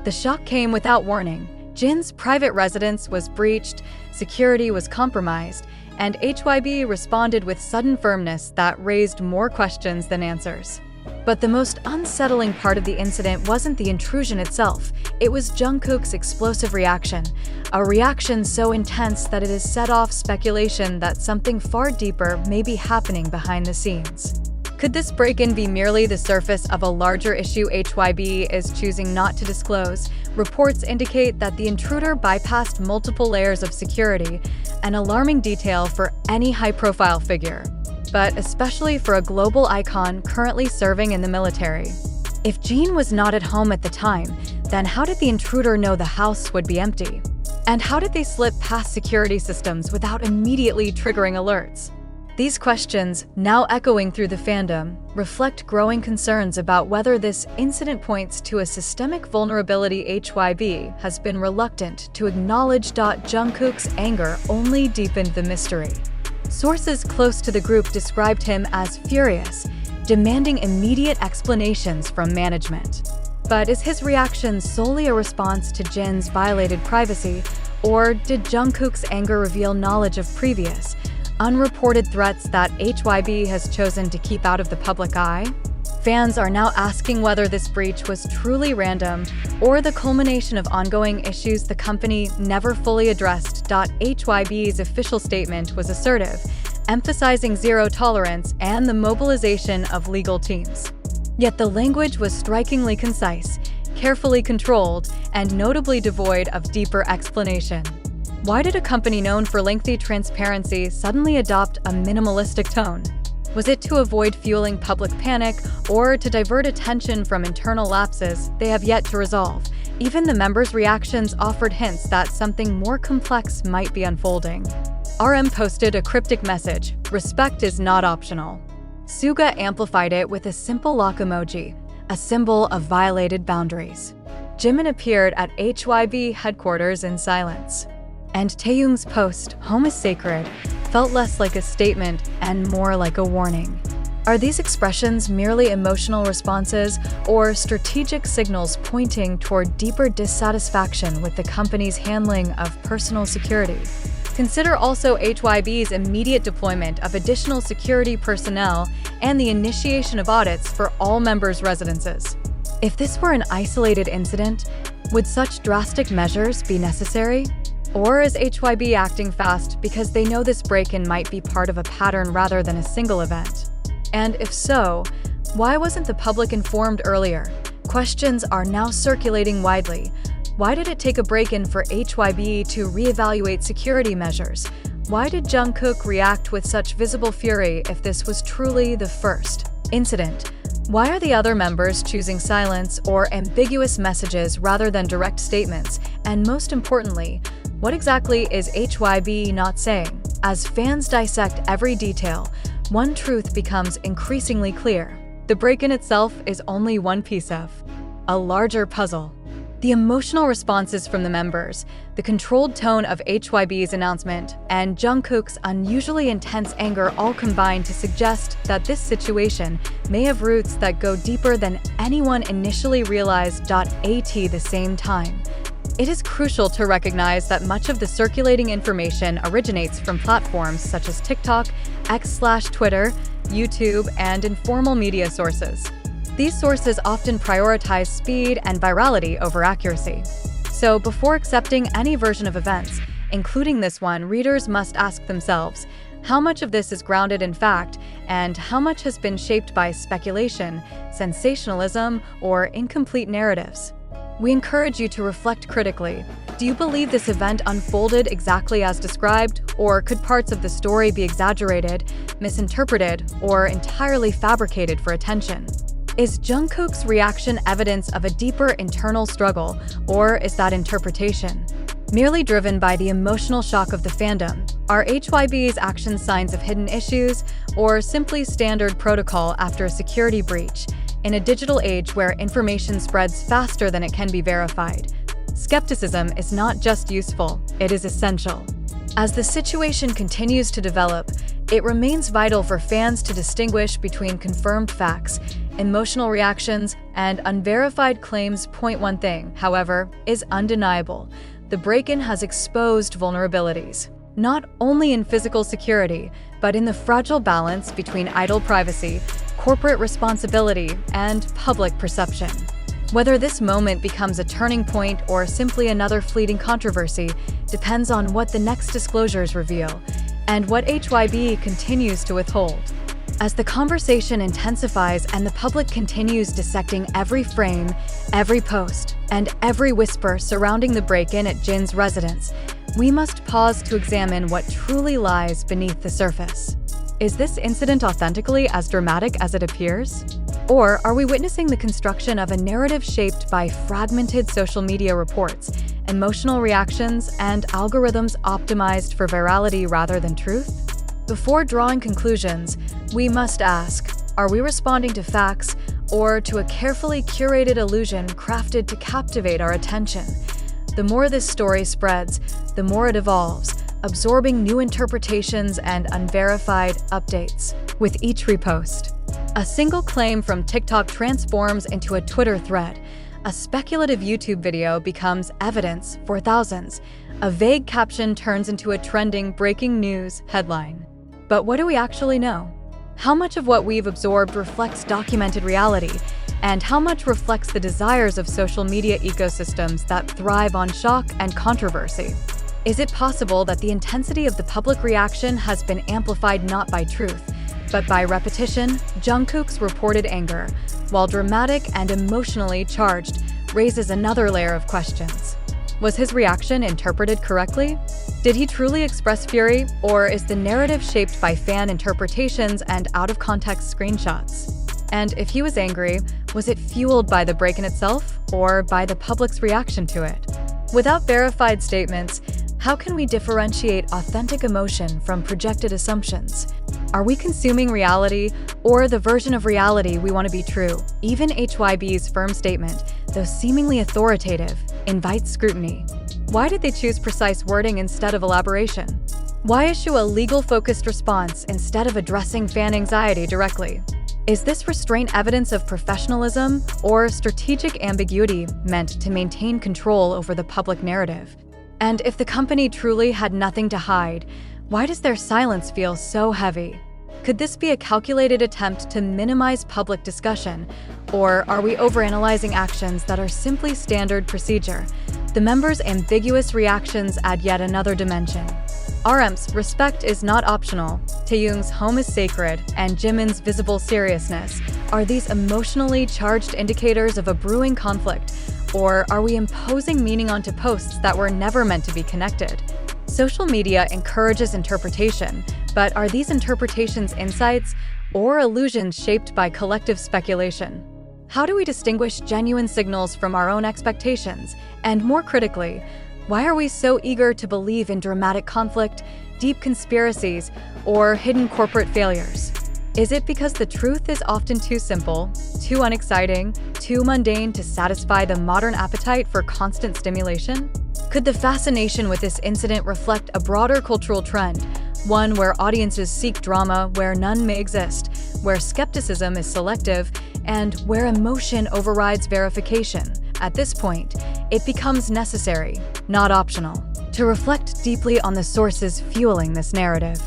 The shock came without warning. Jin's private residence was breached, security was compromised, and HYBE responded with sudden firmness that raised more questions than answers. But the most unsettling part of the incident wasn't the intrusion itself, it was Jungkook's explosive reaction, a reaction so intense that it has set off speculation that something far deeper may be happening behind the scenes. Could this break-in be merely the surface of a larger issue HYBE is choosing not to disclose? Reports indicate that the intruder bypassed multiple layers of security, an alarming detail for any high-profile figure, but especially for a global icon currently serving in the military. If Jin was not at home at the time, then how did the intruder know the house would be empty? And how did they slip past security systems without immediately triggering alerts? These questions, now echoing through the fandom, reflect growing concerns about whether this incident points to a systemic vulnerability HYBE has been reluctant to acknowledge. Jungkook's anger only deepened the mystery. Sources close to the group described him as furious, demanding immediate explanations from management. But is his reaction solely a response to Jin's violated privacy, or did Jungkook's anger reveal knowledge of previous, unreported threats that HYBE has chosen to keep out of the public eye? Fans are now asking whether this breach was truly random or the culmination of ongoing issues the company never fully addressed. HYBE's official statement was assertive, emphasizing zero tolerance and the mobilization of legal teams. Yet the language was strikingly concise, carefully controlled, and notably devoid of deeper explanation. Why did a company known for lengthy transparency suddenly adopt a minimalistic tone? Was it to avoid fueling public panic or to divert attention from internal lapses they have yet to resolve? Even the members' reactions offered hints that something more complex might be unfolding. RM posted a cryptic message: "Respect is not optional." Suga amplified it with a simple lock emoji, a symbol of violated boundaries. Jimin appeared at HYBE headquarters in silence. And Taehyung's post, "Home is sacred," felt less like a statement and more like a warning. Are these expressions merely emotional responses or strategic signals pointing toward deeper dissatisfaction with the company's handling of personal security? Consider also HYBE's immediate deployment of additional security personnel and the initiation of audits for all members' residences. If this were an isolated incident, would such drastic measures be necessary? Or is HYBE acting fast because they know this break-in might be part of a pattern rather than a single event? And if so, why wasn't the public informed earlier? Questions are now circulating widely. Why did it take a break-in for HYBE to reevaluate security measures? Why did Jungkook react with such visible fury if this was truly the first incident? Why are the other members choosing silence or ambiguous messages rather than direct statements? And most importantly, what exactly is HYBE not saying? As fans dissect every detail, one truth becomes increasingly clear. The break-in itself is only one piece of a larger puzzle. The emotional responses from the members, the controlled tone of HYBE's announcement, and Jungkook's unusually intense anger all combine to suggest that this situation may have roots that go deeper than anyone initially realized. At the same time, it is crucial to recognize that much of the circulating information originates from platforms such as TikTok, X/Twitter, YouTube, and informal media sources. These sources often prioritize speed and virality over accuracy. So before accepting any version of events, including this one, readers must ask themselves, how much of this is grounded in fact, and how much has been shaped by speculation, sensationalism, or incomplete narratives? We encourage you to reflect critically. Do you believe this event unfolded exactly as described, or could parts of the story be exaggerated, misinterpreted, or entirely fabricated for attention? Is Jungkook's reaction evidence of a deeper internal struggle, or is that interpretation merely driven by the emotional shock of the fandom? Are HYBE's actions signs of hidden issues, or simply standard protocol after a security breach? In a digital age where information spreads faster than it can be verified, skepticism is not just useful, it is essential. As the situation continues to develop, it remains vital for fans to distinguish between confirmed facts, emotional reactions, and unverified claims point one thing, however, is undeniable. The break-in has exposed vulnerabilities, not only in physical security, but in the fragile balance between idol privacy, corporate responsibility, and public perception. Whether this moment becomes a turning point or simply another fleeting controversy depends on what the next disclosures reveal and what HYBE continues to withhold. As the conversation intensifies and the public continues dissecting every frame, every post, and every whisper surrounding the break-in at Jin's residence, we must pause to examine what truly lies beneath the surface. Is this incident authentically as dramatic as it appears? Or are we witnessing the construction of a narrative shaped by fragmented social media reports, emotional reactions, and algorithms optimized for virality rather than truth? Before drawing conclusions, we must ask, are we responding to facts or to a carefully curated illusion crafted to captivate our attention? The more this story spreads, the more it evolves, absorbing new interpretations and unverified updates with each repost. A single claim from TikTok transforms into a Twitter thread. A speculative YouTube video becomes evidence for thousands. A vague caption turns into a trending breaking news headline. But what do we actually know? How much of what we've absorbed reflects documented reality, and how much reflects the desires of social media ecosystems that thrive on shock and controversy? Is it possible that the intensity of the public reaction has been amplified not by truth, but by repetition? Jungkook's reported anger, while dramatic and emotionally charged, raises another layer of questions. Was his reaction interpreted correctly? Did he truly express fury, or is the narrative shaped by fan interpretations and out-of-context screenshots? And if he was angry, was it fueled by the break-in itself, or by the public's reaction to it? Without verified statements, how can we differentiate authentic emotion from projected assumptions? Are we consuming reality, or the version of reality we want to be true? Even HYBE's firm statement, though seemingly authoritative, invites scrutiny. Why did they choose precise wording instead of elaboration? Why issue a legal-focused response instead of addressing fan anxiety directly? Is this restraint evidence of professionalism or strategic ambiguity meant to maintain control over the public narrative? And if the company truly had nothing to hide, why does their silence feel so heavy? Could this be a calculated attempt to minimize public discussion, or are we overanalyzing actions that are simply standard procedure? The members' ambiguous reactions add yet another dimension. RM's respect is not optional, Taehyung's home is sacred, and Jimin's visible seriousness. Are these emotionally charged indicators of a brewing conflict, or are we imposing meaning onto posts that were never meant to be connected? Social media encourages interpretation, but are these interpretations insights or illusions shaped by collective speculation? How do we distinguish genuine signals from our own expectations? And more critically, why are we so eager to believe in dramatic conflict, deep conspiracies, or hidden corporate failures? Is it because the truth is often too simple, too unexciting, too mundane to satisfy the modern appetite for constant stimulation? Could the fascination with this incident reflect a broader cultural trend, one where audiences seek drama where none may exist, where skepticism is selective, and where emotion overrides verification? At this point, it becomes necessary, not optional, to reflect deeply on the sources fueling this narrative.